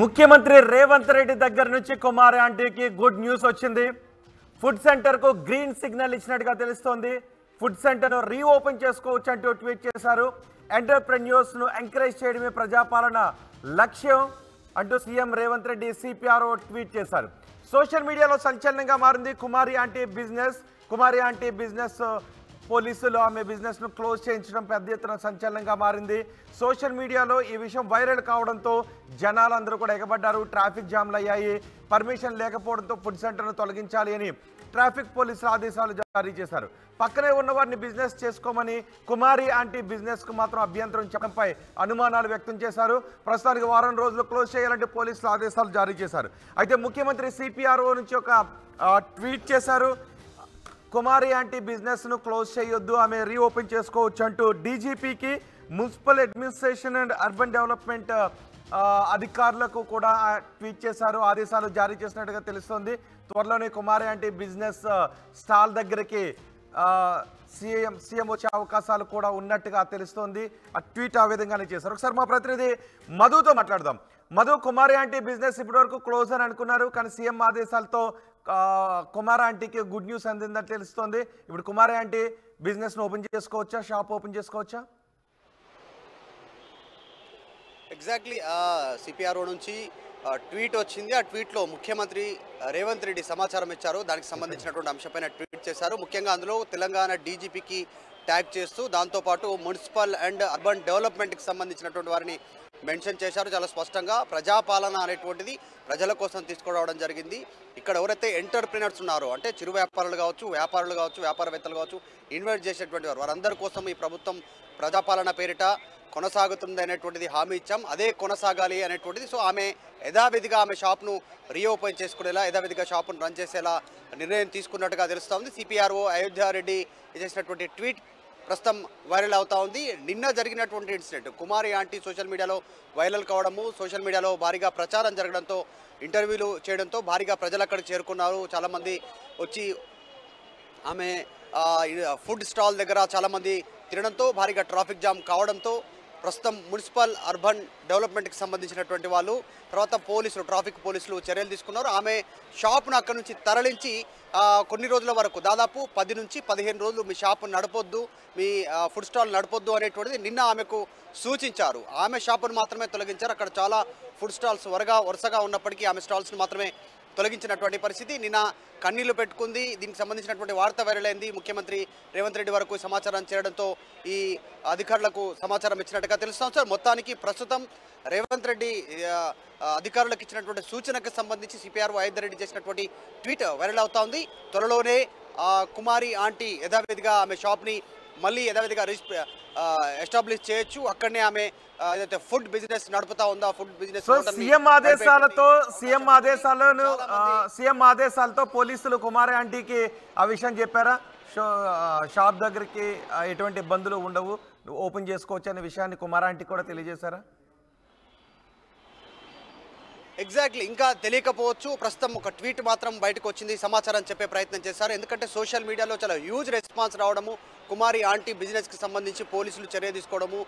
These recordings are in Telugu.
ముఖ్యమంత్రి రేవంత్ రెడ్డి దగ్గర నుంచి కుమారి ఆంటీకి గుడ్ న్యూస్ వచ్చింది. ఫుడ్ సెంటర్ కు గ్రీన్ సిగ్నల్ ఇచ్చినట్టుగా తెలుస్తోంది. ఫుడ్ సెంటర్ ను రీఓపెన్ చేసుకోవచ్చు అంటూ ట్వీట్ చేశారు. ఎంటర్‌ప్రెన్యూర్స్ ను ఎంకరేజ్ చేయడమే ప్రజాపాలన లక్ష్యం అంటూ CM Revanth Reddy CPRO tweet చేశారు. సోషల్ మీడియాలో సంచలనంగా మారింది కుమారి ఆంటీ బిజినెస్. కుమారి ఆంటీ బిజినెస్ పోలీసులు ఆమె బిజినెస్ ను క్లోజ్ చేయించడం పెద్ద ఎత్తున సంచలనంగా మారింది. సోషల్ మీడియాలో ఈ విషయం వైరల్ కావడంతో జనాలందరూ కూడా ఎగబడ్డారు. ట్రాఫిక్ జామ్లు అయ్యాయి. పర్మిషన్ లేకపోవడంతో ఫుడ్ సెంటర్ను తొలగించాలి అని ట్రాఫిక్ పోలీసులు ఆదేశాలు జారీ చేశారు. పక్కనే ఉన్న వారిని బిజినెస్ చేసుకోమని కుమారి ఆంటీ బిజినెస్ కు మాత్రం అభ్యంతరం చెప్పడంపై అనుమానాలు వ్యక్తం చేశారు. ప్రస్తుతానికి వారం రోజులు క్లోజ్ చేయాలంటే పోలీసులు ఆదేశాలు జారీ చేశారు. అయితే ముఖ్యమంత్రి సిపిఆర్ఓ నుంచి ఒక ట్వీట్ చేశారు. కుమారి ఆంటీ బిజినెస్ ను క్లోజ్ చేయొద్దు, ఆమె రీఓపెన్ చేసుకోవచ్చు అంటూ డీజీపీకి, municipal administration and urban development అధికారులకు కూడా ట్వీట్ చేశారు. ఆదేశాలు జారీ చేసినట్టుగా తెలుస్తోంది. త్వరలోనే కుమారి ఆంటీ బిజినెస్ స్టాల్ దగ్గరికి సీఎం వచ్చే అవకాశాలు కూడా ఉన్నట్టుగా తెలుస్తోంది. ఆ ట్వీట్ ఆ విధంగానే చేశారు. ఒకసారి మా ప్రతినిధి మధుతో మాట్లాడదాం. మధు, కుమారి ఆంటీ బిజినెస్ ఇప్పటివరకు క్లోజ్ అని అనుకున్నారు, కానీ సీఎం ఆదేశాలతో కుమారి ఆంటీకి గుడ్ న్యూస్ అందిందని తెలుస్తోంది. ఇప్పుడు కుమారి ఆంటీ బిజినెస్ ఓపెన్ చేసుకోవచ్చా, షాప్ ఓపెన్ చేసుకోవచ్చా? ఎగ్జాక్ట్లీ సిపిఆర్ఓ నుంచి ట్వీట్ వచ్చింది. ఆ ట్వీట్లో ముఖ్యమంత్రి రేవంత్ రెడ్డి సమాచారం ఇచ్చారు. దానికి సంబంధించినటువంటి అంశంపైన ట్వీట్ చేశారు. ముఖ్యంగా అందులో తెలంగాణ డీజీపీకి ట్యాగ్ చేస్తూ దాంతోపాటు మున్సిపల్ అండ్ అర్బన్ డెవలప్మెంట్కి సంబంధించినటువంటి వారిని మెన్షన్ చేశారు. చాలా స్పష్టంగా ప్రజాపాలన అనేటువంటిది ప్రజల కోసం తీసుకురావడం జరిగింది. ఇక్కడ ఎవరైతే ఎంటర్‌ప్రెన్యూర్స్ ఉన్నారో, అంటే చిరు వ్యాపారులు కావచ్చు, వ్యాపారవేత్తలు కావచ్చు, ఇన్వెస్ట్ చేసేటువంటి వారందరి కోసం ఈ ప్రభుత్వం ప్రజాపాలన పేరిట కొనసాగుతుంది అనేటువంటిది హామీ ఇచ్చాం. అదే కొనసాగాలి అనేటువంటిది. సో ఆమె యథావిధిగా ఆమె షాప్ను రీఓపెన్ చేసుకునేలా, యథావిధిగా షాప్ను రన్ చేసేలా నిర్ణయం తీసుకున్నట్టుగా తెలుస్తూ ఉంది. సిపిఆర్ఓ అయోధ్యారెడ్డి చేసినటువంటి ట్వీట్ ప్రస్తుతం వైరల్ అవుతా ఉంది. నిన్న జరిగినటువంటి ఇన్సిడెంట్ కుమారి ఆంటీ సోషల్ మీడియాలో వైరల్ కావడము, సోషల్ మీడియాలో భారీగా ప్రచారం జరగడంతో, ఇంటర్వ్యూలు చేయడంతో భారీగా ప్రజలు అక్కడికి చేరుకున్నారు. చాలామంది వచ్చి ఆమె ఫుడ్ స్టాల్ దగ్గర చాలామంది తినడంతో భారీగా ట్రాఫిక్ జామ్ కావడంతో ప్రస్తుతం మున్సిపల్ అర్బన్ డెవలప్మెంట్కి సంబంధించినటువంటి వాళ్ళు, తర్వాత పోలీసులు, ట్రాఫిక్ పోలీసులు చర్యలు తీసుకున్నారు. ఆమె షాప్ను అక్కడి నుంచి తరలించి కొన్ని రోజుల వరకు, దాదాపు 10 నుంచి 15 రోజులు మీ షాపు నడపొద్దు, మీ ఫుడ్ స్టాల్ నడపొద్దు అనేటువంటిది నిన్న ఆమెకు సూచించారు. ఆమె షాపును మాత్రమే తొలగించారు. అక్కడ చాలా ఫుడ్ స్టాల్స్ వరుసగా ఉన్నప్పటికీ ఆమె స్టాల్స్ను మాత్రమే తొలగించినటువంటి పరిస్థితి. నిన్న కన్నీళ్లు పెట్టుకుంది. దీనికి సంబంధించినటువంటి వార్త వైరల్ అయింది. ముఖ్యమంత్రి రేవంత్ రెడ్డి వరకు సమాచారం చేరడంతో ఈ అధికారులకు సమాచారం ఇచ్చినట్టుగా తెలుస్తాం. సార్, మొత్తానికి ప్రస్తుతం రేవంత్ రెడ్డి అధికారులకు ఇచ్చినటువంటి సూచనకు సంబంధించి సిపిఆర్ఓ అయోధ్యారెడ్డి చేసినటువంటి ట్వీట్ వైరల్ అవుతా ఉంది. త్వరలోనే కుమారి ఆంటీ యథావిధిగా ఆమె షాప్ని మళ్ళీ యథావిధిగా ఎస్టాబ్లిష్ చేయొచ్చు. అక్కడనే ఆమె ఏదైతే ఫుడ్ బిజినెస్ నడుపుతా ఉందో ఆ ఫుడ్ బిజినెస్ సీఎం ఆదేశాలతో పోలీసులు కుమారి ఆంటీకి ఆ విషయం చెప్పారా? షాప్ దగ్గరికి ఎటువంటి ఇబ్బందులు ఉండవు, ఓపెన్ చేసుకోవచ్చు అనే విషయాన్ని కుమారి ఆంటీ కూడా తెలియజేశారా? ఎగ్జాక్ట్లీ, ఇంకా తెలియకపోవచ్చు. ప్రస్తుతం ఒక ట్వీట్ మాత్రం బయటకు వచ్చింది, సమాచారం చెప్పే ప్రయత్నం చేశారు. ఎందుకంటే సోషల్ మీడియాలో చాలా హ్యూజ్ రెస్పాన్స్ రావడము, కుమారి ఆంటీ బిజినెస్కి సంబంధించి పోలీసులు చర్య తీసుకోవడము,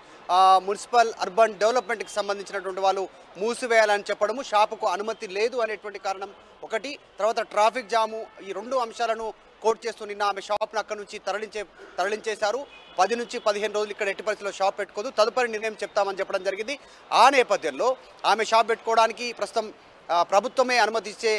మున్సిపల్ అర్బన్ డెవలప్మెంట్కి సంబంధించినటువంటి వాళ్ళు మూసివేయాలని చెప్పడము, షాపుకు అనుమతి లేదు అనేటువంటి కారణం ఒకటి, తర్వాత ట్రాఫిక్ జాము, ఈ 2 అంశాలను కోట్ చేస్తూ నిన్న ఆమె షాప్ను అక్కడి నుంచి తరలించేశారు. 10 నుంచి 15 రోజులు ఇక్కడ ఎట్టి పరిస్థితుల్లో షాప్ పెట్టుకోదు, తదుపరి నిర్ణయం చెప్తామని చెప్పడం జరిగింది. ఆ నేపథ్యంలో ఆమె షాప్ పెట్టుకోవడానికి ప్రస్తుతం ప్రభుత్వమే అనుమతి ఇచ్చే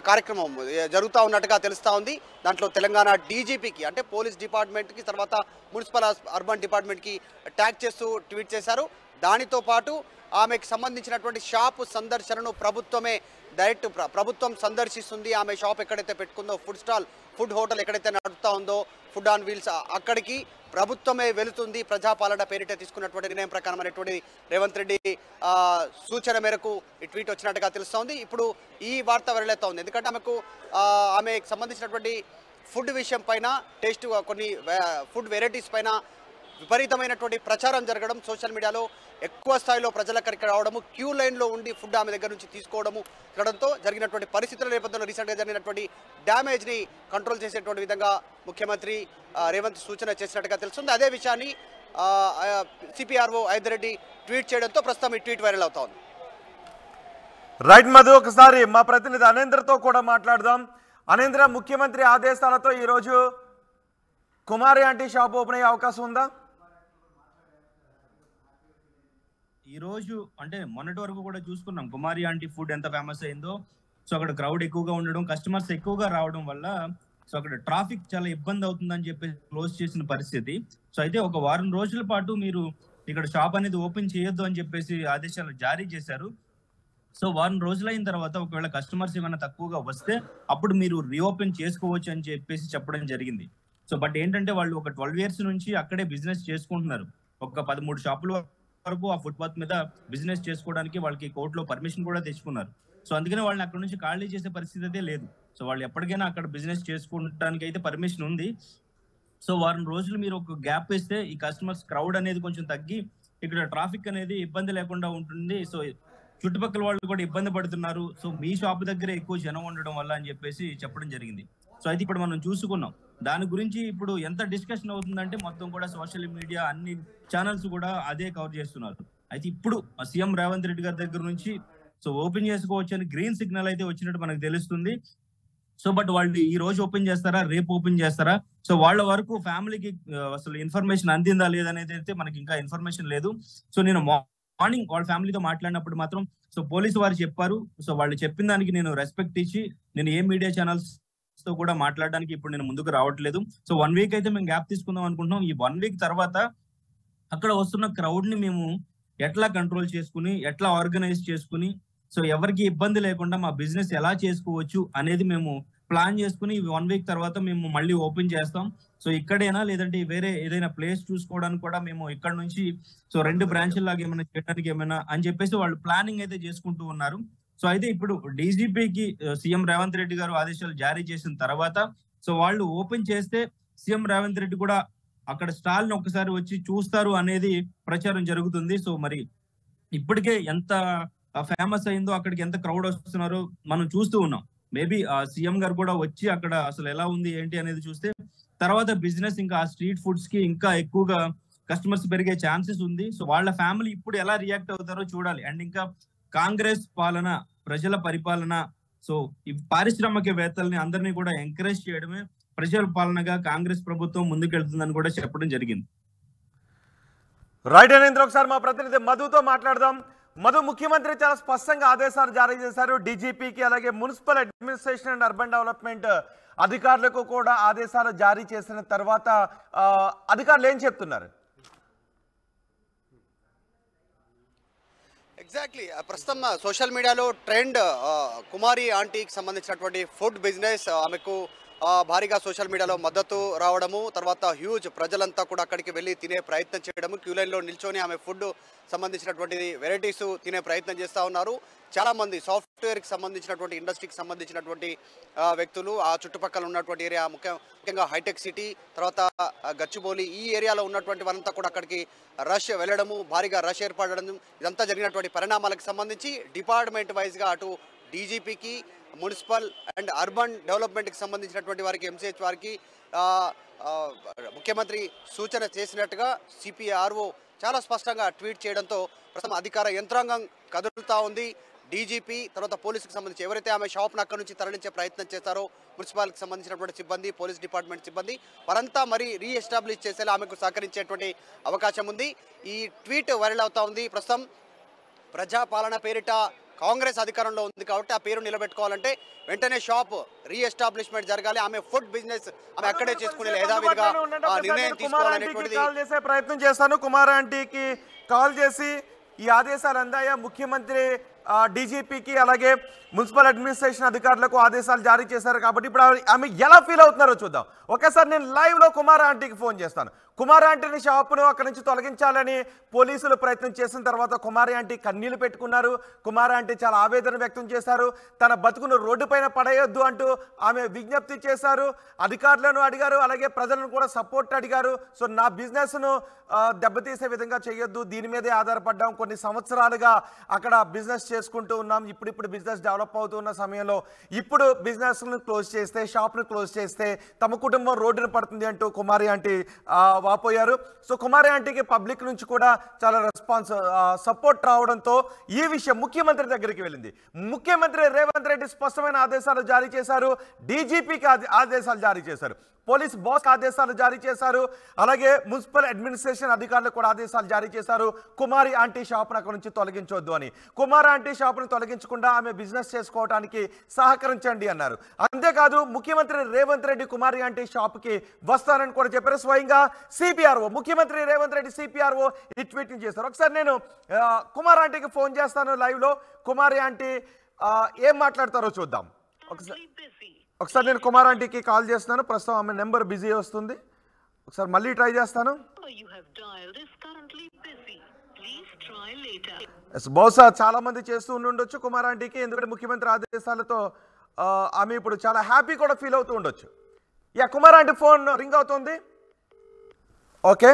కార్యక్రమం జరుగుతూ ఉన్నట్టుగా తెలుస్తూ ఉంది. దాంట్లో తెలంగాణ డీజీపీకి, అంటే పోలీస్ డిపార్ట్మెంట్కి, తర్వాత మున్సిపల్ అర్బన్ డిపార్ట్మెంట్కి ట్యాగ్ చేస్తూ ట్వీట్ చేశారు. దానితో పాటు ఆమెకు సంబంధించినటువంటి షాపు సందర్శనను ప్రభుత్వమే డైరెక్ట్ ప్రభుత్వం సందర్శిస్తుంది. ఆమె షాప్ ఎక్కడైతే పెట్టుకుందో, ఫుడ్ హోటల్ ఎక్కడైతే నడుపుతా ఉందో, ఫుడ్ ఆన్ వీల్స్, అక్కడికి ప్రభుత్వమే వెళుతుంది. ప్రజాపాలన పేరిట తీసుకున్నటువంటి నిర్ణయం ప్రకారం అనేటువంటి రేవంత్ రెడ్డి సూచన మేరకు ఈ ట్వీట్ వచ్చినట్టుగా తెలుస్తోంది. ఇప్పుడు ఈ వార్త వైరల్ ఉంది. ఎందుకంటే ఆమెకు సంబంధించినటువంటి ఫుడ్ విషయం పైన, కొన్ని ఫుడ్ వెరైటీస్ పైన విపరీతమైనటువంటి ప్రచారం జరగడం, సోషల్ మీడియాలో ఎక్కువ స్థాయిలో ప్రజలక్కడికి రావడము, క్యూ లైన్లో ఉండి ఫుడ్ ఆమె దగ్గర నుంచి తీసుకోవడము జరగడంతో జరిగినటువంటి పరిస్థితుల నేపథ్యంలో రీసెంట్గా జరిగినటువంటి డ్యామేజ్ని కంట్రోల్ చేసేటువంటి విధంగా ముఖ్యమంత్రి రేవంత్ సూచన చేసినట్టుగా తెలుస్తుంది. అదే విషయాన్ని సిపిఆర్ఓ అయోధ్యారెడ్డి ట్వీట్ చేయడంతో ప్రస్తుతం ఈ ట్వీట్ వైరల్ అవుతా ఉంది. రైట్ మధు, ఒకసారి మా ప్రతినిధి అనేంద్రతో కూడా మాట్లాడదాం. అనేంద్ర, ముఖ్యమంత్రి ఆదేశాలతో ఈరోజు కుమారి ఆంటీ షాప్ ఓపెన్ అయ్యే అవకాశం ఉందా? ఈరోజు అంటే మొన్నటి వరకు కూడా చూసుకున్నాం కుమారి ఆంటీ ఫుడ్ ఎంత ఫేమస్ అయిందో. సో అక్కడ క్రౌడ్ ఎక్కువగా ఉండడం, కస్టమర్స్ ఎక్కువగా రావడం వల్ల సో అక్కడ ట్రాఫిక్ చాలా ఇబ్బంది అవుతుందని చెప్పి క్లోజ్ చేసిన పరిస్థితి. సో అయితే ఒక వారం రోజుల పాటు మీరు ఇక్కడ షాప్ అనేది ఓపెన్ చేయొద్దు అని చెప్పేసి ఆదేశాలు జారీ చేశారు. సో వారం రోజులైన తర్వాత ఒకవేళ కస్టమర్స్ ఏమైనా తక్కువగా వస్తే అప్పుడు మీరు రీఓపెన్ చేసుకోవచ్చు అని చెప్పేసి చెప్పడం జరిగింది. సో బట్ ఏంటంటే వాళ్ళు ఒక 12 years నుంచి అక్కడే బిజినెస్ చేసుకుంటున్నారు. ఒక 13 షాపుల వరకు ఆ ఫుట్పాత్ మీద బిజినెస్ చేసుకోవడానికి వాళ్ళకి కోర్టులో పర్మిషన్ కూడా తెచ్చుకున్నారు. సో అందుకనే వాళ్ళని అక్కడ నుంచి ఖాళీ చేసే పరిస్థితి అయితే లేదు. సో వాళ్ళు ఎప్పటికైనా అక్కడ బిజినెస్ చేసుకోవడానికి అయితే పర్మిషన్ ఉంది. సో వారం రోజులు మీరు ఒక గ్యాప్ ఇస్తే ఈ కస్టమర్స్ క్రౌడ్ అనేది కొంచెం తగ్గి ఇక్కడ ట్రాఫిక్ అనేది ఇబ్బంది లేకుండా ఉంటుంది. సో చుట్టుపక్కల వాళ్ళు కూడా ఇబ్బంది పడుతున్నారు. సో మీ షాప్ దగ్గర ఎక్కువ జనం ఉండడం వల్ల అని చెప్పేసి చెప్పడం జరిగింది. సో అయితే ఇప్పుడు మనం చూసుకున్నాం దాని గురించి ఇప్పుడు ఎంత డిస్కషన్ అవుతుందంటే మొత్తం కూడా సోషల్ మీడియా అన్ని ఛానల్స్ కూడా అదే కవర్ చేస్తున్నారు. అయితే ఇప్పుడు సీఎం రేవంత్ రెడ్డి గారి దగ్గర నుంచి సో ఓపెన్ చేసుకోవచ్చు అని గ్రీన్ సిగ్నల్ అయితే వచ్చినట్టు మనకు తెలుస్తుంది. సో బట్ వాళ్ళు ఈ రోజు ఓపెన్ చేస్తారా, రేపు ఓపెన్ చేస్తారా, సో వాళ్ళ వరకు ఫ్యామిలీకి అసలు ఇన్ఫర్మేషన్ అందిందా లేదనేది అయితే మనకి ఇంకా ఇన్ఫర్మేషన్ లేదు. సో నేను మార్నింగ్ వాళ్ళ ఫ్యామిలీతో మాట్లాడినప్పుడు మాత్రం సో పోలీసు వారు చెప్పారు. సో వాళ్ళు చెప్పిన దానికి నేను రెస్పెక్ట్ ఇచ్చి నేను ఏ మీడియా ఛానల్స్ తో కూడా మాట్లాడడానికి ఇప్పుడు నేను ముందుకు రావట్లేదు. సో 1 week అయితే మేము గ్యాప్ తీసుకుందాం అనుకుంటున్నాం. ఈ 1 week తర్వాత అక్కడ వస్తున్న క్రౌడ్ ని మేము ఎట్లా కంట్రోల్ చేసుకుని, ఎట్లా ఆర్గనైజ్ చేసుకుని, సో ఎవరికి ఇబ్బంది లేకుండా మా బిజినెస్ ఎలా చేసుకోవచ్చు అనేది మేము ప్లాన్ చేసుకుని 1 week తర్వాత మేము మళ్ళీ ఓపెన్ చేస్తాం. సో ఇక్కడైనా లేదంటే వేరే ఏదైనా ప్లేస్ చూసుకోవడానికి కూడా మేము ఇక్కడ నుంచి సో 2 బ్రాంచ్ల లాగా ఏమైనా చేయడానికి ఏమైనా అని చెప్పేసి వాళ్ళు ప్లానింగ్ అయితే చేసుకుంటూ ఉన్నారు. సో అయితే ఇప్పుడు డీజీపీకి సీఎం రేవంత్ రెడ్డి గారు ఆదేశాలు జారీ చేసిన తర్వాత సో వాళ్ళు ఓపెన్ చేస్తే సీఎం రేవంత్ రెడ్డి కూడా అక్కడ స్టాల్ ని ఒకసారి వచ్చి చూస్తారు అనేది ప్రచారం జరుగుతుంది. సో మరి ఇప్పటికే ఎంత ఫేమస్ అయిందో, అక్కడికి ఎంత క్రౌడ్ వస్తున్నారో మనం చూస్తూ ఉన్నాం. మేబీ సీఎం గారు కూడా వచ్చి అక్కడ అసలు ఎలా ఉంది ఏంటి అనేది చూస్తే తర్వాత బిజినెస్ ఇంకా ఆ స్ట్రీట్ ఫుడ్స్ కి ఇంకా ఎక్కువగా కస్టమర్స్ పెరిగే ఛాన్సెస్ ఉంది. సో వాళ్ళ ఫ్యామిలీ ఇప్పుడు ఎలా రియాక్ట్ అవుతారో చూడాలి. అండ్ ఇంకా కాంగ్రెస్ పాలన, ప్రజల పరిపాలన, సో ఈ పారిశ్రామికవేత్తల్ని అందరినీ కూడా ఎంకరేజ్ చేయడమే ప్రజల పాలనగా కాంగ్రెస్ ప్రభుత్వం ముందుకెళ్తుందని కూడా చెప్పడం జరిగింది. రైట్ అనేంద్ర, ఒకసారి మా ప్రతినిధి మధుతో మాట్లాడదాం. మధు, ముఖ్యమంత్రి చాలా స్పష్టంగా ఆదేశాలు జారీ చేశారు. డీజీపీకి అలాగే municipal administration and urban development అధికారులకు కూడా ఆదేశాలు జారీ చేసిన తర్వాత అధికారులు ఏం చెప్తున్నారు? ఎగ్జాక్ట్లీ ప్రస్తుతం సోషల్ మీడియాలో ట్రెండ్ కుమారి ఆంటీకి సంబంధించినటువంటి ఫుడ్ బిజినెస్, ఆమెకు భారీగా సోషల్ మీడియాలో మద్దతు రావడము, తర్వాత హ్యూజ్ ప్రజలంతా కూడా అక్కడికి వెళ్ళి తినే ప్రయత్నం చేయడము, క్యూ లైన్లో నిల్చొని ఆమె ఫుడ్ సంబంధించినటువంటి వెరైటీస్ తినే ప్రయత్నం చేస్తూ ఉన్నారు. చాలామంది సాఫ్ట్వేర్కి సంబంధించినటువంటి ఇండస్ట్రీకి సంబంధించినటువంటి వ్యక్తులు ఆ చుట్టుపక్కల ఉన్నటువంటి ఏరియా, ముఖ్యంగా హైటెక్ సిటీ, తర్వాత గచ్చిబౌలి ఈ ఏరియాలో ఉన్నటువంటి వారంతా కూడా అక్కడికి రష్ వెళ్ళడము, భారీగా రష్ ఏర్పడడం, ఇదంతా జరిగినటువంటి పరిణామాలకు సంబంధించి డిపార్ట్మెంట్ వైజ్గా అటు డీజీపీకి, మున్సిపల్ అండ్ అర్బన్ డెవలప్మెంట్కి సంబంధించినటువంటి వారికి, ఎంసీహెచ్ వారికి ముఖ్యమంత్రి సూచన చేసినట్టుగా సిపిఆర్ఓ చాలా స్పష్టంగా ట్వీట్ చేయడంతో ప్రస్తుతం అధికార యంత్రాంగం కదులుతూ ఉంది. డీజీపీ తర్వాత పోలీసుకు సంబంధించి ఎవరైతే ఆమె షాప్ను అక్కడి నుంచి తరలించే ప్రయత్నం చేస్తారో మున్సిపాలిటీకి సంబంధించినటువంటి సిబ్బంది, పోలీస్ డిపార్ట్మెంట్ సిబ్బంది వారంతా మరి రీఎస్టాబ్లిష్ చేసేలా ఆమెకు సహకరించేటువంటి అవకాశం ఉంది. ఈ ట్వీట్ వైరల్ అవుతా ఉంది. ప్రస్తుతం ప్రజాపాలన పేరిట కాంగ్రెస్ అధికారంలో ఉంది కాబట్టి ఆ పేరు నిలబెట్టుకోవాలంటే వెంటనే షాప్ రీఎస్టాబ్లిష్మెంట్ జరగాలి, ఆమె ఫుడ్ బిజినెస్ ఆమె అక్కడే చేసుకునే యథావిధిగా నిర్ణయం తీసుకోవాలనేటువంటిది కాల్ చేసే ప్రయత్నం చేస్తాను. కుమార్ ఆంటీకి కాల్ చేసి ఈ ఆదేశాలు అందాయా? ముఖ్యమంత్రి డీజీపీకి అలాగే మున్సిపల్ అడ్మినిస్ట్రేషన్ అధికారులకు ఆదేశాలు జారీ చేశారు కాబట్టి ఇప్పుడు ఆమె ఎలా ఫీల్ అవుతున్నారో చూద్దాం. ఒకేసారి నేను లైవ్లో కుమార్ ఆంటీకి ఫోన్ చేస్తాను. కుమార్ ఆంటీని షాపును అక్కడి నుంచి తొలగించాలని పోలీసులు ప్రయత్నం చేసిన తర్వాత కుమారి ఆంటీ కన్నీళ్లు పెట్టుకున్నారు. కుమారి ఆంటీ చాలా ఆవేదన వ్యక్తం చేశారు. తన బతుకును రోడ్డుపైన పడేయొద్దు అంటూ ఆమె విజ్ఞప్తి చేశారు. అధికారులను అడిగారు, అలాగే ప్రజలను కూడా సపోర్ట్ అడిగారు. సో నా బిజినెస్ను దెబ్బతీసే విధంగా చేయొద్దు, దీని మీదే ఆధారపడ్డాం, కొన్ని సంవత్సరాలుగా అక్కడ బిజినెస్ చేసుకుంటూ ఉన్నాం, ఇప్పుడు బిజినెస్ డెవలప్ డెవలప్ అవుతున్న సమయంలో ఇప్పుడు బిజినెస్ను క్లోజ్ చేస్తే, షాప్ను క్లోజ్ చేస్తే తమ కుటుంబం రోడ్డున పడుతుంది అంటూ కుమారి ఆంటీ వాపోయారు. సో కుమారి ఆంటీకి పబ్లిక్ నుంచి కూడా చాలా సపోర్ట్ రావడంతో ఈ విషయం ముఖ్యమంత్రి దగ్గరికి వెళ్ళింది. ముఖ్యమంత్రి రేవంత్ రెడ్డి స్పష్టమైన ఆదేశాలు జారీ చేశారు, డీజీపీకి ఆదేశాలు జారీ చేశారు, పోలీస్ బాస్ ఆదేశాలు జారీ చేశారు, అలాగే మున్సిపల్ అడ్మినిస్ట్రేషన్ అధికారులకు కూడా ఆదేశాలు జారీ చేశారు. కుమారి ఆంటీ షాప్ను అక్కడ నుంచి తొలగించొద్దు అని. కుమారి ఆంటీ షాప్ను తొలగించకుండా ఆమె బిజినెస్ చేసుకోవడానికి సహకరించండి అన్నారు. అంతేకాదు ముఖ్యమంత్రి రేవంత్ రెడ్డి కుమారి ఆంటీ షాప్కి వస్తానని కూడా చెప్పారు. స్వయంగా సిపిఆర్ఓ, ముఖ్యమంత్రి రేవంత్ రెడ్డి సిపిఆర్ఓ ఈ ట్వీట్ చేశారు. ఒకసారి నేను కుమారి ఆంటీకి ఫోన్ చేస్తాను లైవ్లో. కుమారి ఆంటీ ఏం మాట్లాడతారో చూద్దాం. ఒకసారి నేను కుమార్ ఆంటీకి కాల్ చేస్తున్నాను. ప్రస్తుతం ఆమె నెంబర్ బిజీ వస్తుంది. ఒకసారి మళ్ళీ ట్రై చేస్తాను. బహుశా చాలా మంది చేస్తూ ఉండొచ్చు కుమార్ ఆంటీకి, ఎందుకంటే ముఖ్యమంత్రి ఆదేశాలతో ఆమె ఇప్పుడు చాలా హ్యాపీ కూడా ఫీల్ అవుతూ ఉండొచ్చు. Yeah, Kumar aunty phone ring అవుతుంది. ఓకే,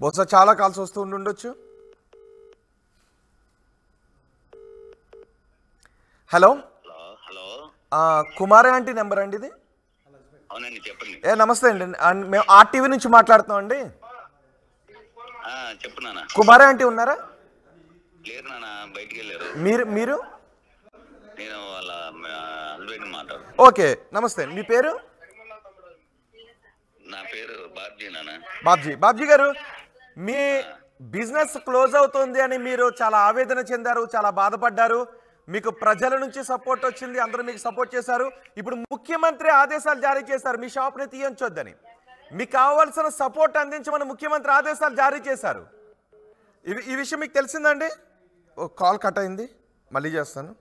బహుశా చాలా కాల్స్ వస్తూ ఉండొచ్చు. హలో, కుమారి ఆంటీ నెంబర్ అండి ఇది? నమస్తే అండి, మేము ఆర్టీవీ నుంచి మాట్లాడుతున్నాం అండి. కుమారి ఆంటీ ఉన్నారా? మీరు ఓకే, నమస్తే. మీ పేరు? బాబ్జీ గారు, మీ బిజినెస్ క్లోజ్ అవుతుంది అని మీరు చాలా ఆవేదన చెందారు, చాలా బాధపడ్డారు. మీకు ప్రజల నుంచి సపోర్ట్ వచ్చింది, అందరూ మీకు సపోర్ట్ చేశారు. ఇప్పుడు ముఖ్యమంత్రి ఆదేశాలు జారీ చేశారు మీ షాప్ని తీయించొద్దని. మీకు కావాల్సిన సపోర్ట్ అందించమని ముఖ్యమంత్రి ఆదేశాలు జారీ చేశారు. ఈ విషయం మీకు తెలిసిందండి? ఓ కాల్ కట్ అయింది, మళ్ళీ చేస్తాను.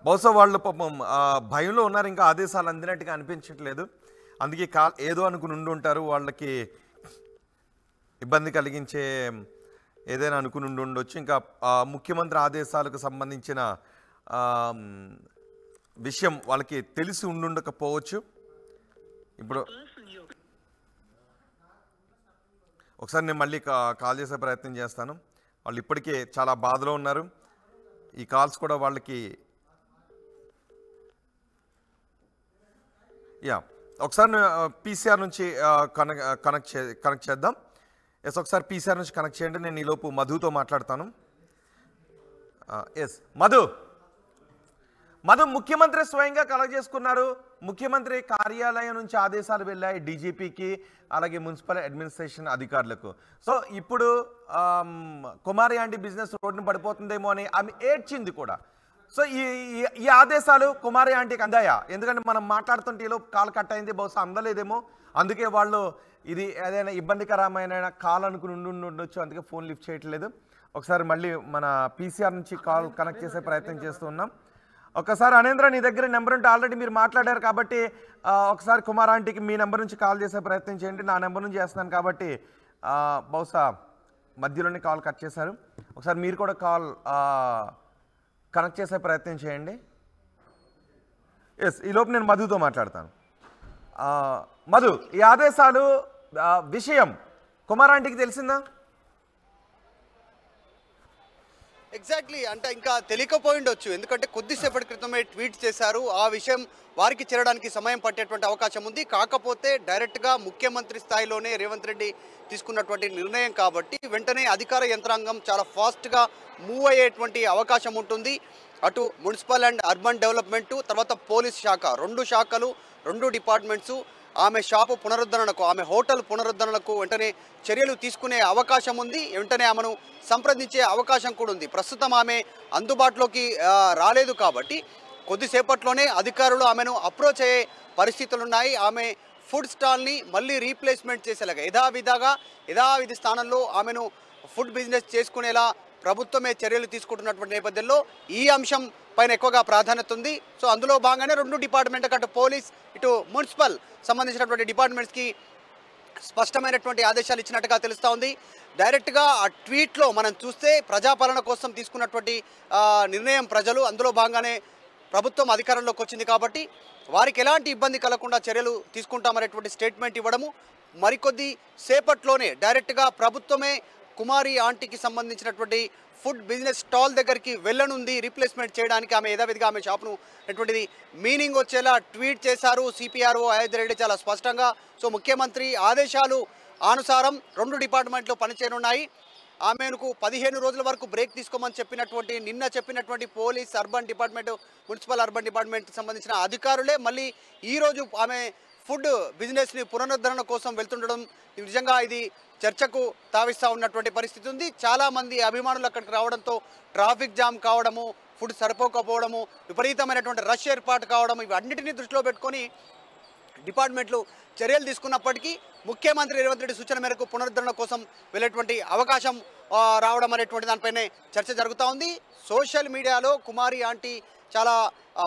బహుశా వాళ్ళు పాపం భయంలో ఉన్నారు, ఇంకా ఆదేశాలు అందినట్టుగా అనిపించట్లేదు. అందుకే ఏదో అనుకుని ఉండి ఉంటారు, వాళ్ళకి ఇబ్బంది కలిగించే ఏదైనా అనుకుని ఉండి ఉండొచ్చు. ఇంకా ముఖ్యమంత్రి ఆదేశాలకు సంబంధించిన విషయం వాళ్ళకి తెలిసి ఉండుండకపోవచ్చు. ఇప్పుడు ఒకసారి నేను మళ్ళీ కాల్ చేసే ప్రయత్నం చేస్తాను. వాళ్ళు ఇప్పటికే చాలా బాధలో ఉన్నారు. ఈ కాల్స్ కూడా వాళ్ళకి ఒకసారి పీసీఆర్ నుంచి కనెక్ట్ చేద్దాం. ఎస్, ఒకసారి పీసీఆర్ నుంచి కనెక్ట్ చేయండి. నేను ఈలోపు మధుతో మాట్లాడతాను. ఎస్, మధు, ముఖ్యమంత్రి స్వయంగా కలెక్ట్ చేసుకున్నారు. ముఖ్యమంత్రి కార్యాలయం నుంచి ఆదేశాలు వెళ్ళాయి డీజీపీకి, అలాగే మున్సిపల్ అడ్మినిస్ట్రేషన్ అధికారులకు. సో ఇప్పుడు కుమారి ఆంటీ బిజినెస్ రోడ్డున పడిపోతుందేమో అని ఆమె ఏడ్చింది కూడా. సో ఈ ఆదేశాలు కుమారి ఆంటీకి అందాయా? ఎందుకంటే మనం మాట్లాడుతుంటే ఈలో కాల్ కట్ అయింది, బహుశా అందలేదేమో. అందుకే వాళ్ళు ఇది ఏదైనా ఇబ్బందికరమైన కాల్ అనుకుని ఉండొచ్చు, అందుకే ఫోన్ లిఫ్ట్ చేయట్లేదు. ఒకసారి మళ్ళీ మన పీసీఆర్ నుంచి కాల్ కనెక్ట్ చేసే ప్రయత్నం చేస్తూ ఉన్నాం. ఒకసారి అనేంద్ర, నీ దగ్గర నెంబర్ ఉంటే ఆల్రెడీ మీరు మాట్లాడారు కాబట్టి ఒకసారి కుమార్ ఆంటీకి మీ నెంబర్ నుంచి కాల్ చేసే ప్రయత్నం చేయండి. నా నెంబర్ నుంచి చేస్తున్నాను కాబట్టి బహుశా మధ్యలోనే కాల్ కట్ చేశారు. ఒకసారి మీరు కూడా కాల్ కనెక్ట్ చేసే ప్రయత్నం చేయండి. ఎస్, ఈలోపు నేను మధుతో మాట్లాడతాను. మధు, ఈ ఆదేశాలు విషయం కుమార్ ఆంటీకి తెలిసిందా? ఎగ్జాక్ట్లీ, అంటే ఇంకా తెలియకపోయిండొచ్చు, ఎందుకంటే కొద్దిసేపటి క్రితమే ట్వీట్ చేశారు. ఆ విషయం వారికి చేరడానికి సమయం పట్టేటువంటి అవకాశం ఉంది. కాకపోతే డైరెక్ట్గా ముఖ్యమంత్రి స్థాయిలోనే రేవంత్ రెడ్డి తీసుకున్నటువంటి నిర్ణయం కాబట్టి వెంటనే అధికార యంత్రాంగం చాలా ఫాస్ట్గా మూవ్ అయ్యేటువంటి అవకాశం ఉంటుంది. అటు మున్సిపల్ అండ్ అర్బన్ డెవలప్మెంట్, తర్వాత పోలీస్ శాఖ, రెండు శాఖలు, రెండు డిపార్ట్మెంట్స్ ఆమె షాపు పునరుద్ధరణకు, ఆమె హోటల్ పునరుద్ధరణకు వెంటనే చర్యలు తీసుకునే అవకాశం ఉంది. వెంటనే ఆమెను సంప్రదించే అవకాశం కూడా ఉంది. ప్రస్తుతం ఆమె అందుబాటులోకి రాలేదు కాబట్టి కొద్దిసేపట్లోనే అధికారులు ఆమెను అప్రోచ్ అయ్యే పరిస్థితులు ఉన్నాయి. ఆమె ఫుడ్ స్టాల్ని మళ్ళీ రీప్లేస్మెంట్ చేసేలాగా యథావిధి స్థానంలో ఆమెను ఫుడ్ బిజినెస్ చేసుకునేలా ప్రభుత్వమే చర్యలు తీసుకుంటున్నటువంటి నేపథ్యంలో ఈ అంశం పైన ఎక్కువగా ప్రాధాన్యత ఉంది. సో అందులో భాగంగానే రెండు డిపార్ట్మెంట్, అటు పోలీస్ ఇటు మున్సిపల్ సంబంధించినటువంటి డిపార్ట్మెంట్స్కి స్పష్టమైనటువంటి ఆదేశాలు ఇచ్చినట్టుగా తెలుస్తూ ఉంది. డైరెక్ట్గా ఆ ట్వీట్లో మనం చూస్తే ప్రజాపాలన కోసం తీసుకున్నటువంటి నిర్ణయం ప్రజలు, అందులో భాగంగానే ప్రభుత్వం అధికారంలోకి వచ్చింది కాబట్టి వారికి ఎలాంటి ఇబ్బంది కలగకుండా చర్యలు తీసుకుంటామనేటువంటి స్టేట్మెంట్ ఇవ్వడము, మరికొద్ది సేపట్లోనే డైరెక్ట్గా ప్రభుత్వమే కుమారి ఆంటీకి సంబంధించినటువంటి ఫుడ్ బిజినెస్ స్టాల్ దగ్గరికి వెళ్ళనుంది రీప్లేస్మెంట్ చేయడానికి. ఆమె యథావిధిగా ఆమె షాప్ను అటువంటిది మీనింగ్ వచ్చేలా ట్వీట్ చేశారు సిపిఆర్ఓ అయోధ్య రెడ్డి చాలా స్పష్టంగా. సో ముఖ్యమంత్రి ఆదేశాలు అనుసారం 2 డిపార్ట్మెంట్లు పనిచేయనున్నాయి. ఆమెకు 15 రోజుల వరకు బ్రేక్ తీసుకోమని నిన్న చెప్పినటువంటి police, urban department, municipal urban డిపార్ట్మెంట్కి సంబంధించిన అధికారులే మళ్ళీ ఈరోజు ఆమె ఫుడ్ బిజినెస్ని పునరుద్ధరణ కోసం వెళ్తుండడం నిజంగా ఇది చర్చకు తావిస్తూ ఉన్నటువంటి పరిస్థితి ఉంది. చాలామంది అభిమానులు అక్కడికి రావడంతో ట్రాఫిక్ జామ్ కావడము, ఫుడ్ సరిపోకపోవడము, విపరీతమైనటువంటి రష్ ఏర్పాటు కావడం, ఇవన్నిటినీ దృష్టిలో పెట్టుకొని డిపార్ట్మెంట్లు చర్యలు తీసుకున్నప్పటికీ ముఖ్యమంత్రి రేవంత్ రెడ్డి సూచన మేరకు పునరుద్ధరణ కోసం వెళ్ళేటువంటి అవకాశం రావడం అనేటువంటి దానిపైనే చర్చ జరుగుతూ ఉంది. సోషల్ మీడియాలో కుమారి ఆంటీ చాలా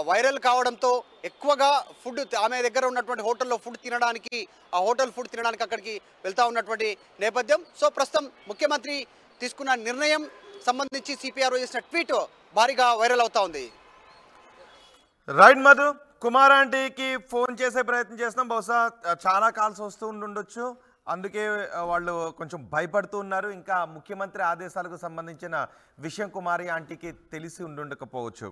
వైరల్ కావడంతో ఎక్కువగా ఫుడ్ ఆమె దగ్గర ఉన్నటువంటి హోటల్లో ఫుడ్ తినడానికి, ఆ హోటల్ ఫుడ్ తినడానికి అక్కడికి వెళ్తూ ఉన్నటువంటి నేపథ్యం. సో ప్రస్తుతం ముఖ్యమంత్రి తీసుకున్న నిర్ణయం సంబంధించి సిపిఆర్ఓ చేసిన ట్వీట్ భారీగా వైరల్ అవుతా ఉంది. రైట్ మధు, కుమార్ ఆంటీకి ఫోన్ చేసే ప్రయత్నం చేస్తున్నాం. బహుశా చాలా కాల్స్ వస్తూ ఉండొచ్చు, అందుకే వాళ్ళు కొంచెం భయపడుతూ ఉన్నారు. ఇంకా ముఖ్యమంత్రి ఆదేశాలకు సంబంధించిన విషయం కుమారి ఆంటీకి తెలిసి ఉండకపోవచ్చు.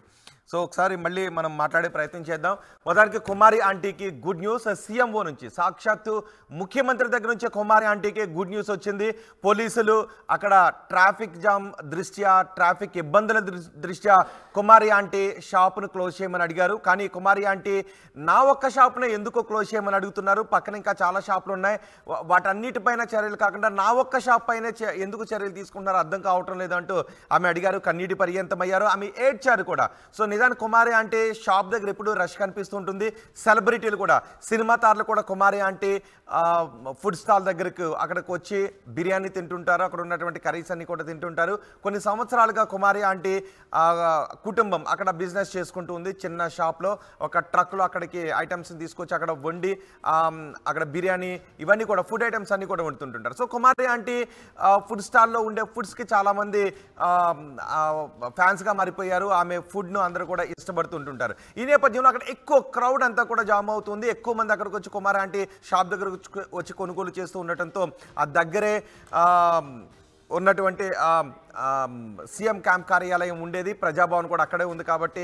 సో ఒకసారి మళ్ళీ మనం మాట్లాడే ప్రయత్నం చేద్దాం. మొదటికి కుమారి ఆంటీకి గుడ్ న్యూస్ సీఎంఓ నుంచి, సాక్షాత్తు ముఖ్యమంత్రి దగ్గర నుంచి కుమారి ఆంటీకి గుడ్ న్యూస్ వచ్చింది. పోలీసులు అక్కడ ట్రాఫిక్ జామ్ దృష్ట్యా, ట్రాఫిక్ ఇబ్బందుల దృష్ట్యా కుమారి ఆంటీ షాప్ను క్లోజ్ చేయమని అడిగారు. కానీ కుమారి ఆంటీ నా ఒక్క షాప్ను ఎందుకు క్లోజ్ చేయమని అడుగుతున్నారు, పక్కన ఇంకా చాలా షాపులు ఉన్నాయి, వాటన్నిటిపైన చర్యలు కాకుండా నా ఒక్క షాప్ పైన ఎందుకు చర్యలు తీసుకుంటున్నారో అర్థం కావటం లేదంటూ ఆమె అడిగారు. కన్నీటి పర్యంతమయ్యారు, ఆమె ఏడ్చారు కూడా. సో నిజానికి కుమారి ఆంటీ షాప్ దగ్గర ఎప్పుడు రష్ కనిపిస్తుంటుంది. సెలబ్రిటీలు కూడా, సినిమా తారలు కూడా కుమారి ఆంటీ ఫుడ్ స్టాల్ అక్కడికి వచ్చి బిర్యానీ తింటుంటారు, అక్కడ ఉన్నటువంటి కర్రీస్ అన్ని కూడా తింటుంటారు. కొన్ని సంవత్సరాలుగా కుమారి ఆంటీ కుటుంబం అక్కడ బిజినెస్ చేసుకుంటూ ఉంది. చిన్న షాప్లో ఒక ట్రక్లో అక్కడికి ఐటమ్స్ తీసుకొచ్చి అక్కడ వండి అక్కడ బిర్యానీ ఇవన్నీ కూడా ఫుడ్ ఐటమ్స్ అన్ని కూడా వండుతుంటుంటారు. సో కుమారి ఆంటీ ఫుడ్ స్టాల్లో ఉండే ఫుడ్స్కి చాలామంది ఫ్యాన్స్గా మారిపోయారు. ఆమె ఫుడ్ను అందరూ కూడా ఇష్టపడుతుంటుంటారు. ఈ నేపథ్యంలో అక్కడ ఎక్కువ క్రౌడ్ అంతా కూడా జామ్ అవుతుంది. ఎక్కువ మంది అక్కడికి వచ్చి కుమారి ఆంటీ షాప్ దగ్గర వచ్చి కొనుగోలు చేస్తూ ఉండటంతో ఆ దగ్గరే ఉన్నటువంటి సీఎం క్యాంప్ కార్యాలయం ఉండేది, ప్రజాభవన్ కూడా అక్కడే ఉంది కాబట్టి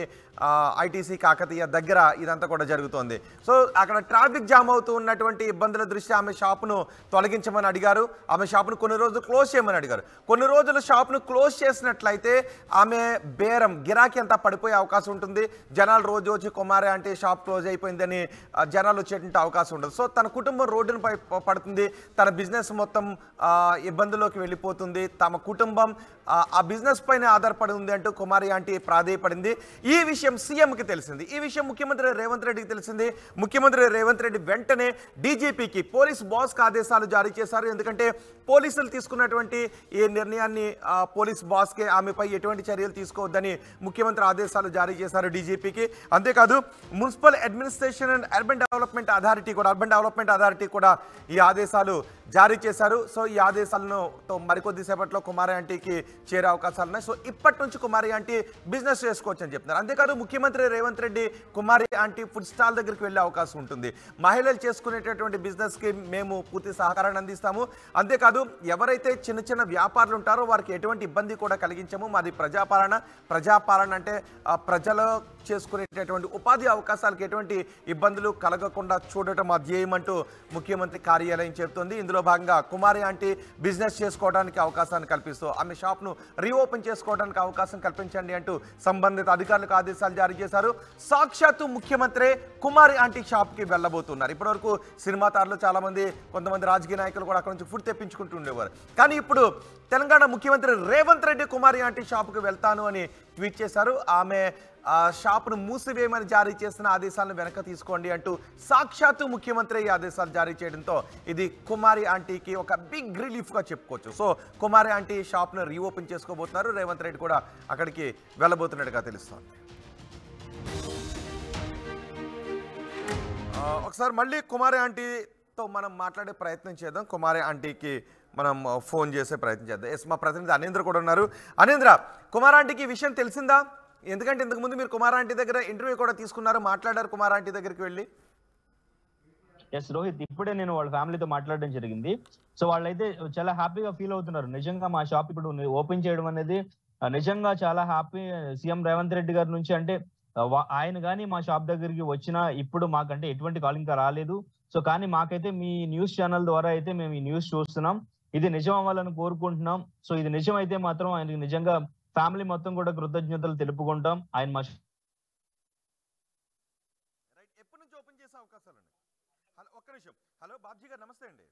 ఐటీసీ కాకతీయ దగ్గర ఇదంతా కూడా జరుగుతోంది. సో అక్కడ ట్రాఫిక్ జామ్ అవుతూ ఉన్నటువంటి ఇబ్బందుల దృష్ట్యా ఆమె షాపును తొలగించమని అడిగారు. ఆమె షాపును కొన్ని రోజులు క్లోజ్ చేయమని అడిగారు. కొన్ని రోజులు షాపును క్లోజ్ చేసినట్లయితే ఆమె బేరం గిరాకీ అంతా పడిపోయే అవకాశం ఉంటుంది. జనాలు రోజు వచ్చి కుమారి అంటే షాప్ క్లోజ్ అయిపోయిందని జనాలు వచ్చేటువంటి అవకాశం ఉండదు. సో తన కుటుంబం రోడ్డును పడుతుంది, తన బిజినెస్ మొత్తం ఇబ్బందుల్లోకి వెళ్ళిపోతుంది, తమ కుటుంబం ఆ బిజినెస్ పైన ఆధారపడి ఉంది అంటూ కుమారి ఆంటీ ప్రాధేయపడింది. ఈ విషయం సీఎంకి తెలిసింది, ఈ విషయం ముఖ్యమంత్రి రేవంత్ రెడ్డికి తెలిసింది. ముఖ్యమంత్రి రేవంత్ రెడ్డి వెంటనే డీజీపీకి, పోలీస్ బాస్కి ఆదేశాలు జారీ చేశారు. ఎందుకంటే పోలీసులు తీసుకున్నటువంటి ఈ నిర్ణయాన్ని పోలీస్ బాస్కే ఆమెపై ఎటువంటి చర్యలు తీసుకోవద్దని ముఖ్యమంత్రి ఆదేశాలు జారీ చేశారు డీజీపీకి. అంతేకాదు municipal administration and urban development authority కూడా ఈ ఆదేశాలు జారీ చేశారు. సో ఈ ఆదేశాలను మరికొద్దిసేపట్లో కుమారి ఆంటీకి చేరే అవకాశాలు ఉన్నాయి. సో ఇప్పటి నుంచి కుమారి ఆంటీ బిజినెస్ చేసుకోవచ్చు అని చెప్తున్నారు. అంతేకాదు ముఖ్యమంత్రి రేవంత్ రెడ్డి కుమారి ఆంటీ ఫుడ్ స్టాల్ దగ్గరికి వెళ్ళే అవకాశం ఉంటుంది. మహిళలు చేసుకునేటటువంటి బిజినెస్కి మేము పూర్తి సహకారాన్ని అందిస్తాము. అంతేకాదు ఎవరైతే చిన్న చిన్న వ్యాపారులు ఉంటారో వారికి ఎటువంటి ఇబ్బంది కూడా కలిగించము. మాది ప్రజాపాలన అంటే ప్రజలు చేసుకునేటటువంటి ఉపాధి అవకాశాలకు ఎటువంటి ఇబ్బందులు కలగకుండా చూడటం మా ధ్యేయం అంటూ ముఖ్యమంత్రి కార్యాలయం చెబుతోంది. ఇందులో భాగంగా కుమారి ఆంటీ బిజినెస్ చేసుకోవడానికి అవకాశాన్ని కల్పిస్తూ ఆమె షాప్ను రీఓపెన్ చేసుకోవడానికి అవకాశం కల్పించండి అంటూ సంబంధిత అధికారులకు ఆదేశాలు జారీ చేశారు. సాక్షాత్తు ముఖ్యమంత్రి కుమారి ఆంటీ షాప్కి వెళ్ళబోతున్నారు. ఇప్పటివరకు సినిమా తారలు చాలామంది, కొంతమంది రాజకీయ నాయకులు కూడా అక్కడ నుంచి ఫుడ్ తెప్పించుకుంటూ ఉండేవారు. కానీ ఇప్పుడు తెలంగాణ ముఖ్యమంత్రి రేవంత్ రెడ్డి కుమారి ఆంటీ షాప్కి వెళ్తాను అని ట్వీట్ చేశారు. ఆమె షాప్ను మూసివేయమని జారీ చేసిన ఆదేశాలను వెనక్కి తీసుకోండి అంటూ సాక్షాత్తు ముఖ్యమంత్రి ఈ ఆదేశాలు జారీ చేయడంతో ఇది కుమారి ఆంటీకి ఒక బిగ్ రిలీఫ్గా చెప్పుకోవచ్చు. సో కుమారి ఆంటీ షాప్ను రీఓపెన్ చేసుకోబోతున్నారు. రేవంత్ రెడ్డి కూడా అక్కడికి వెళ్ళబోతున్నట్టుగా తెలుస్తోంది. ఒకసారి మళ్ళీ కుమారి ఆంటీ తో మనం మాట్లాడే ప్రయత్నం చేద్దాం. కుమారి ఆంటీకి మనం ఫోన్ చేసే ప్రయత్నం చేద్దాం. ఎస్, మా ప్రతినిధి అనేంద్ర కూడా ఉన్నారు. అనేంద్ర, కుమార్ ఆంటీకి ఈ విషయం తెలిసిందా? ఎందుకంటే ఇంతకుముందు మీరు కుమార్ ఆంటీ దగ్గర ఇంటర్వ్యూ కూడా తీసుకున్నారు, మాట్లాడారు కుమార్ ఆంటీ దగ్గరికి వెళ్ళి. ఎస్ రోహిత్, ఇప్పుడే నేను వాళ్ళ ఫ్యామిలీతో మాట్లాడడం జరిగింది. సో వాళ్ళైతే చాలా హ్యాపీగా ఫీల్ అవుతున్నారు. నిజంగా మా షాప్ ఇప్పుడు ఓపెన్ చేయడం అనేది నిజంగా చాలా హ్యాపీ. సీఎం రేవంత్ రెడ్డి గారి నుంచి అంటే ఆయన కానీ మా షాప్ దగ్గరికి వచ్చినా ఇప్పుడు మాకంటే ఎటువంటి కాల్ ఇంకా రాలేదు. సో కానీ మాకైతే మీ న్యూస్ ఛానల్ ద్వారా అయితే మేము ఈ న్యూస్ చూస్తున్నాం. ఇది నిజం అవ్వాలని కోరుకుంటున్నాం. సో ఇది నిజం అయితే మాత్రం ఆయనకి నిజంగా ఫ్యామిలీ మొత్తం కూడా కృతజ్ఞతలు తెలుపుకుంటాం. ఆయన మా ఎప్పటి నుంచి ఓపెన్ చేసే అవకాశాలు ఉన్నాయి? హలో, ఒక్క నిమిషం. హలో బాబ్జీ గారు, నమస్తే అండి.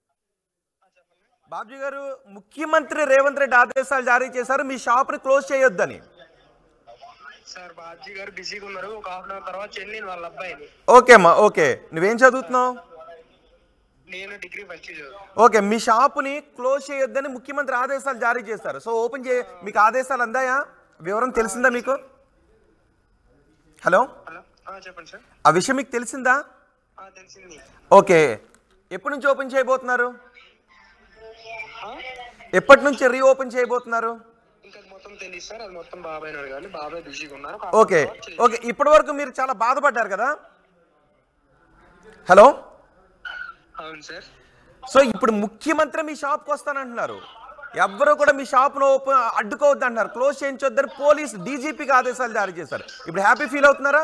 బాబ్జీ గారు, ముఖ్యమంత్రి రేవంత్ రెడ్డి ఆదేశాలు జారీ చేశారు మీ షాప్ ని క్లోజ్ చేయొద్దని. సార్ బాబ్జీ గారు బిజీగా ఉన్నారు. ఒక హాఫ్ అన్ అవర్ తర్వాత చెల్లి వాళ్ళ అబ్బాయిని. ఓకే అమ్మా, ఓకే. నువ్వేం చదువుతున్నావు? నేను డిగ్రీ ఫస్ట్ ఇయర్. ఓకే, మీ షాపుని క్లోజ్ చేయొద్దని ముఖ్యమంత్రి ఆదేశాలు జారీ చేస్తారు. సో ఓపెన్ చే మీకు ఆదేశాలు అందాయా? వివరం తెలిసిందా మీకు? హలో, చెప్పండి సార్. ఆ విషయం మీకు తెలిసిందా? తెలిసింది. ఓకే, ఎప్పటి నుంచి ఓపెన్ చేయబోతున్నారు? ఎప్పటి నుంచి రీఓపెన్ చేయబోతున్నారు? ఇంకా మొత్తం తెలియదు సార్. అది మొత్తం బాబాయ్ అడగాలి. బాబాయ్ బిజీగా ఉన్నారు. ఓకే ఓకే, ఇప్పటి వరకు మీరు చాలా బాధపడ్డారు కదా? హలో. అవును సార్. సో ఇప్పుడు ముఖ్యమంత్రి మీ షాప్కి వస్తానంటున్నారు. ఎవ్వరూ కూడా మీ షాప్ను అడ్డుకోవద్దు అంటున్నారు, క్లోజ్ చేయించొద్దని పోలీస్ డీజీపీకి ఆదేశాలు జారీ చేశారు. ఇప్పుడు హ్యాపీ ఫీల్ అవుతున్నారా?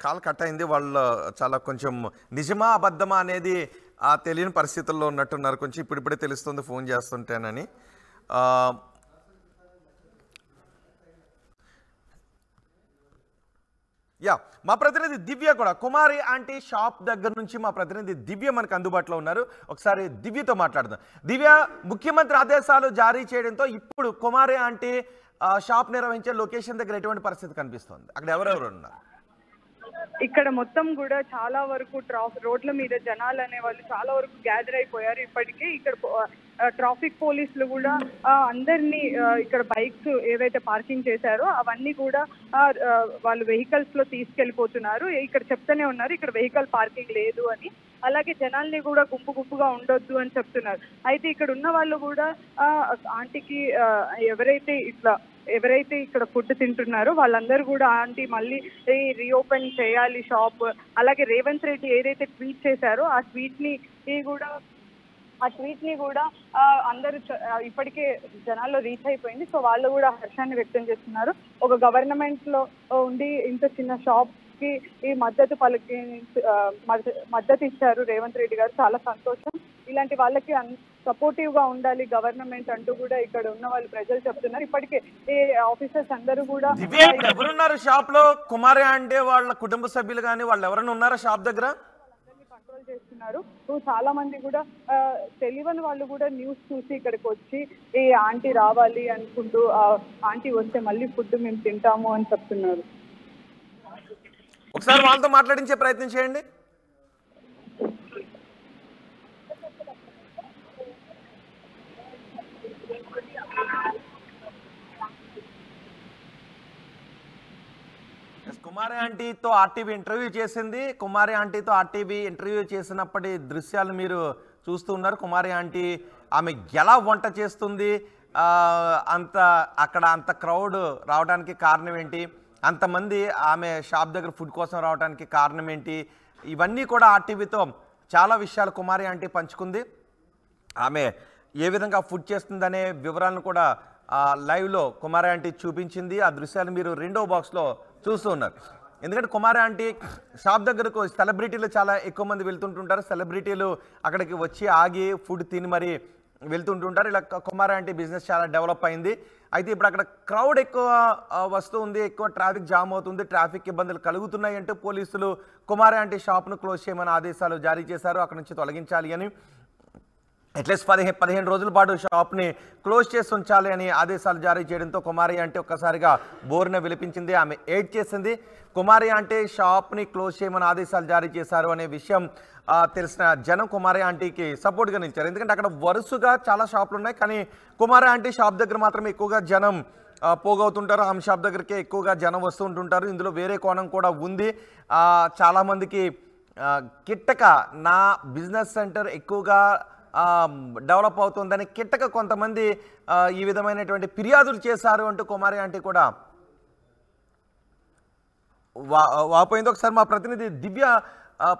కాల్ కట్ అయింది. వాళ్ళు చాలా కొంచెం నిజమా అబద్ధమా అనేది తెలియని పరిస్థితుల్లో ఉన్నట్టున్నారు. కొంచెం ఇప్పుడిప్పుడే తెలుస్తుంది ఫోన్ చేస్తుంటేనని. యా, మా ప్రతినిధి దివ్య కూడా కుమారి ఆంటీ షాప్ దగ్గర నుంచి మా ప్రతినిధి దివ్య మనకు అందుబాటులో ఉన్నారు. ఒకసారి దివ్యతో మాట్లాడదాం. దివ్య, ముఖ్యమంత్రి ఆదేశాలు జారీ చేయడంతో ఇప్పుడు కుమారి ఆంటీ షాప్ నిర్వహించే లొకేషన్ దగ్గర ఎటువంటి పరిస్థితి కనిపిస్తుంది? అక్కడ ఎవరెవరు ఉన్నారు? ఇక్కడ మొత్తం కూడా చాలా వరకు రోడ్ల మీద జనాలు అనే వాళ్ళు చాలా వరకు గ్యాదర్ అయిపోయారు. ఇప్పటికే ఇక్కడ ట్రాఫిక్ పోలీసులు కూడా అందరినీ ఇక్కడ బైక్స్ ఏవైతే పార్కింగ్ చేశారో అవన్నీ కూడా వాళ్ళు వెహికల్స్ లో తీసుకెళ్లిపోతున్నారు. ఇక్కడ చెప్తూనే ఉన్నారు ఇక్కడ వెహికల్ పార్కింగ్ లేదు అని. అలాగే జనాల్ని కూడా గుంపుగా ఉండొద్దు అని చెప్తున్నారు. అయితే ఇక్కడ ఉన్న వాళ్ళు కూడా ఆంటీకి ఎవరైతే ఇక్కడ ఫుడ్ తింటున్నారో వాళ్ళందరూ కూడా ఆంటీ మళ్ళీ రీఓపెన్ చేయాలి షాప్. అలాగే రేవంత్ రెడ్డి ఏదైతే ట్వీట్ చేశారో ఆ ట్వీట్ ని కూడా అందరూ ఇప్పటికే జనాల్లో రీచ్ అయిపోయింది. సో వాళ్ళు కూడా హర్షాన్ని వ్యక్తం చేస్తున్నారు. ఒక గవర్నమెంట్ లో ఉండి ఇంత చిన్న షాప్ కి ఈ మద్దతు ఇచ్చారు రేవంత్ రెడ్డి గారు, చాలా సంతోషం. ఇలాంటి వాళ్ళకి సపోర్టివ్ గా ఉండాలి గవర్నమెంట్ అంటూ కూడా ఇక్కడ ఉన్న వాళ్ళు ప్రజలు చెప్తున్నారు. ఇప్పటికే ఈ ఆఫీసర్స్ అందరూ కూడా ఎవరున్నారు షాప్ లో? కుమారి అంటే వాళ్ళ కుటుంబ సభ్యులు కానీ వాళ్ళు ఎవరైనా ఉన్నారా షాప్ దగ్గర? కంట్రోల్ చేస్తున్నారు. చాలా మంది కూడా తెలియని వాళ్ళు కూడా న్యూస్ చూసి ఇక్కడికి వచ్చి ఈ ఆంటీ రావాలి అనుకుంటూ ఆంటీ వస్తే మళ్ళీ ఫుడ్ మేము తింటాము అని చెప్తున్నారు. ఒకసారి వాళ్ళతో మాట్లాడించే ప్రయత్నం చేయండి. కుమారి ఆంటీతో ఆర్టీవీ ఇంటర్వ్యూ చేసింది. కుమారి ఆంటీతో ఆర్టీవీ ఇంటర్వ్యూ చేసినప్పటి దృశ్యాలు మీరు చూస్తూ ఉన్నారు. కుమారి ఆంటీ ఆమె ఎలా వంట చేస్తుంది, అక్కడ అంత క్రౌడ్ రావడానికి కారణం ఏంటి, అంతమంది ఆమె షాప్ దగ్గర ఫుడ్ కోసం రావడానికి కారణం ఏంటి, ఇవన్నీ కూడా ఆర్టీవీతో చాలా విషయాలు కుమారి ఆంటీ పంచుకుంది. ఆమె ఏ విధంగా ఫుడ్ చేస్తుందనే వివరాలను కూడా లైవ్లో కుమారి ఆంటీ చూపించింది. ఆ దృశ్యాలు మీరు రెండో బాక్స్లో చూస్తూ ఉన్నారు. ఎందుకంటే కుమారి ఆంటీ షాప్ దగ్గరకు సెలబ్రిటీలు చాలా ఎక్కువ మంది వెళ్తుంటుంటారు. సెలబ్రిటీలు అక్కడికి వచ్చి ఆగి ఫుడ్ తిని మరి వెళ్తుంటుంటారు. ఇలా కుమారి ఆంటీ బిజినెస్ చాలా డెవలప్ అయింది. అయితే ఇప్పుడు అక్కడ క్రౌడ్ ఎక్కువ వస్తుంది, ఎక్కువ ట్రాఫిక్ జామ్ అవుతుంది, ట్రాఫిక్ ఇబ్బందులు కలుగుతున్నాయి అంటూ పోలీసులు కుమారి ఆంటీ షాప్ను క్లోజ్ చేయమని ఆదేశాలు జారీ చేశారు. అక్కడ నుంచి తొలగించాలి అని, అట్లీస్ట్ 15 రోజుల పాటు షాప్ని క్లోజ్ చేసి ఉంచాలి అని ఆదేశాలు జారీ చేయడంతో కుమారి ఆంటీ ఒక్కసారిగా బోరున విలిపించింది. ఆమె ఏడ్ చేసింది. కుమారి ఆంటీ షాప్ని క్లోజ్ చేయమని ఆదేశాలు జారీ చేశారు అనే విషయం తెలిసిన జనం కుమారి ఆంటీకి సపోర్ట్గా నిలిచారు. ఎందుకంటే అక్కడ వరుసగా చాలా షాపులు ఉన్నాయి, కానీ కుమారి ఆంటీ షాప్ దగ్గర మాత్రం ఎక్కువగా జనం పోగవుతుంటారు. ఆమె షాప్ దగ్గరికి ఎక్కువగా జనం వస్తూ ఉంటుంటారు. ఇందులో వేరే కోణం కూడా ఉంది. చాలామందికి కిట్టక నా బిజినెస్ సెంటర్ ఎక్కువగా డెవలప్ అవుతుందని కిట్టక కొంతమంది ఈ విధమైనటువంటి ఫిర్యాదులు చేశారు అంటూ కుమారి ఆంటీ కూడా వాపోయింది. ఒకసారి మా ప్రతినిధి దివ్య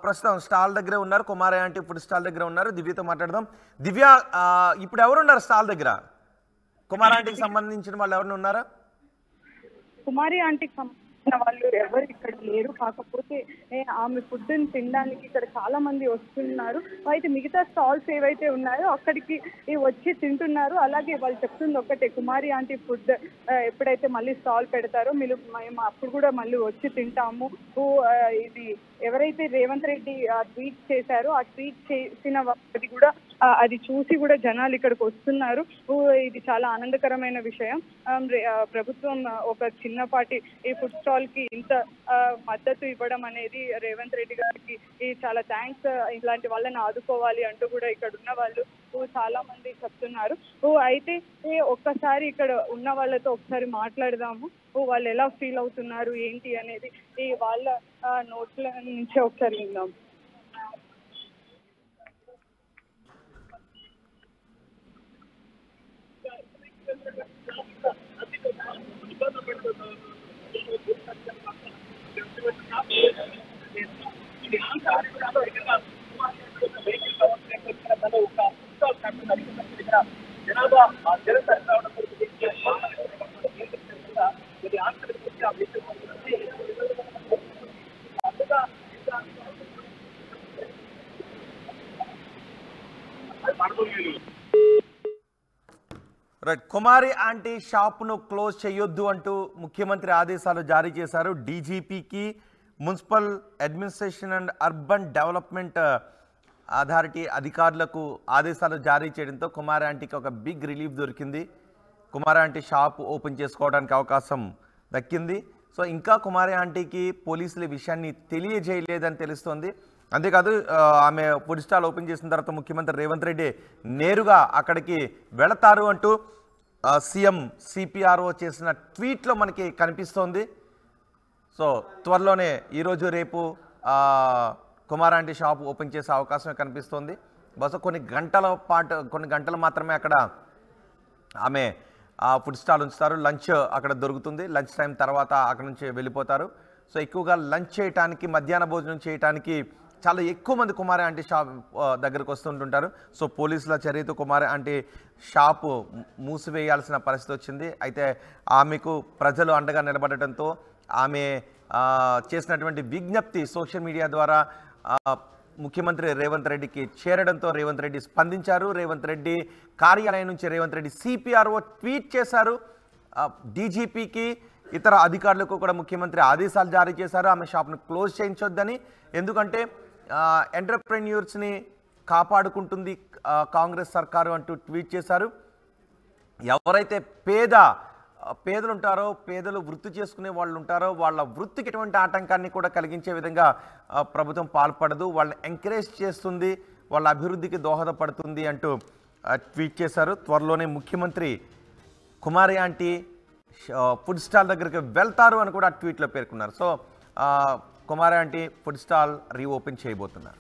ప్రస్తుతం స్టాల్ దగ్గర ఉన్నారు. కుమారి ఆంటీ ఫుడ్ స్టాల్ దగ్గర ఉన్నారు. దివ్యతో మాట్లాడదాం. దివ్య, ఇప్పుడు ఎవరున్నారు స్టాల్ దగ్గర? కుమారి ఆంటీకి సంబంధించిన వాళ్ళు ఎవరైనా ఉన్నారా? కుమారి ఆంటీకి సంబంధించిన వాళ్ళు ఎవరు ఇక్కడ లేరు. కాకపోతే ఆమె ఫుడ్ తినడానికి ఇక్కడ చాలా మంది వస్తున్నారు. అయితే మిగతా స్టాల్స్ ఏవైతే ఉన్నాయో అక్కడికి వచ్చి తింటున్నారు. అలాగే వాళ్ళు చెప్తుంది ఒకటే, కుమారి ఆంటీ ఫుడ్ ఎప్పుడైతే మళ్ళీ స్టాల్ పెడతారో మేము అప్పుడు కూడా మళ్ళీ వచ్చి తింటాము. ఇది ఎవరైతే రేవంత్ రెడ్డి ట్వీట్ చేశారో ఆ ట్వీట్ చేసిన వారికి కూడా అది చూసి కూడా జనాలు ఇక్కడికి వస్తున్నారు. ఇది చాలా ఆనందకరమైన విషయం. ప్రభుత్వం ఒక చిన్నపాటి ఈ ఫుడ్ స్టాల్ కి ఇంత మద్దతు ఇవ్వడం అనేది రేవంత్ రెడ్డి గారికి చాలా థ్యాంక్స్. ఇలాంటి వాళ్ళని ఆదుకోవాలి అంటూ కూడా ఇక్కడ ఉన్న వాళ్ళు చాలా మంది చెప్తున్నారు. అయితే ఒక్కసారి ఇక్కడ ఉన్న వాళ్ళతో ఒకసారి మాట్లాడదాము. వాళ్ళు ఎలా ఫీల్ అవుతున్నారు ఏంటి అనేది వాళ్ళ నోట్ల నుంచి ఒకసారి విందాం. రైట్, కుమారి ఆంటీ షాప్ను క్లోజ్ చేయొద్దు అంటూ ముఖ్యమంత్రి ఆదేశాలు జారీ చేశారు. డీజీపీకి, municipal administration and urban development authority అధికారులకు ఆదేశాలు జారీ చేయడంతో కుమారి ఆంటీకి ఒక బిగ్ రిలీఫ్ దొరికింది. కుమారి ఆంటీ షాప్ ఓపెన్ చేసుకోవడానికి అవకాశం దక్కింది. సో ఇంకా కుమారి ఆంటీకి పోలీసులు ఈ విషయాన్ని తెలియజేయలేదని తెలుస్తోంది. అంతేకాదు, ఆమె ఫుడ్ స్టాల్ ఓపెన్ చేసిన తర్వాత ముఖ్యమంత్రి రేవంత్ రెడ్డి నేరుగా అక్కడికి వెళతారు అంటూ సీఎం సిపిఆర్ఓ చేసిన ట్వీట్లో మనకి కనిపిస్తోంది. సో త్వరలోనే ఈరోజు రేపు కుమారి ఆంటీ షాప్ ఓపెన్ చేసే అవకాశమే కనిపిస్తోంది. బహుశా కొన్ని గంటలు మాత్రమే అక్కడ ఆమె ఫుడ్ స్టాల్ ఉంచుతారు. లంచ్ అక్కడ దొరుకుతుంది. లంచ్ టైం తర్వాత అక్కడ నుంచి వెళ్ళిపోతారు. సో ఎక్కువగా లంచ్ చేయడానికి, మధ్యాహ్న భోజనం చేయడానికి చాలా ఎక్కువ మంది కుమారి ఆంటీ షాప్ దగ్గరకు వస్తుంటుంటారు. సో పోలీసుల చర్యతో కుమారి ఆంటీ షాపు మూసివేయాల్సిన పరిస్థితి వచ్చింది. అయితే ఆమెకు ప్రజలు అండగా నిలబడటంతో ఆమె చేసినటువంటి విజ్ఞప్తి సోషల్ మీడియా ద్వారా ముఖ్యమంత్రి రేవంత్ రెడ్డికి చేరడంతో రేవంత్ రెడ్డి స్పందించారు. రేవంత్ రెడ్డి కార్యాలయం నుంచి రేవంత్ రెడ్డి సిపిఆర్ఓ ట్వీట్ చేశారు. డీజీపీకి, ఇతర అధికారులకు కూడా ముఖ్యమంత్రి ఆదేశాలు జారీ చేశారు ఆమె షాప్ను క్లోజ్ చేయించొద్దని. ఎందుకంటే ఎంటర్ప్రెన్యూర్స్ని కాపాడుకుంటుంది కాంగ్రెస్ సర్కారు అంటూ ట్వీట్ చేశారు. ఎవరైతే పేదలు ఉంటారో, పేదలు వృత్తి చేసుకునే వాళ్ళు ఉంటారో, వాళ్ళ వృత్తికి ఎటువంటి ఆటంకాన్ని కూడా కలిగించే విధంగా ప్రభుత్వం పాల్పడదు, వాళ్ళని ఎంకరేజ్ చేస్తుంది, వాళ్ళ అభివృద్ధికి దోహదపడుతుంది అంటూ ట్వీట్ చేశారు. త్వరలోనే ముఖ్యమంత్రి కుమారి ఆంటీ ఫుడ్ స్టాల్ దగ్గరికి వెళ్తారు అని కూడా ట్వీట్లో పేర్కొన్నారు. సో కుమారి ఆంటీ ఫుడ్ స్టాల్ రీఓపెన్ చేయబోతున్నారు.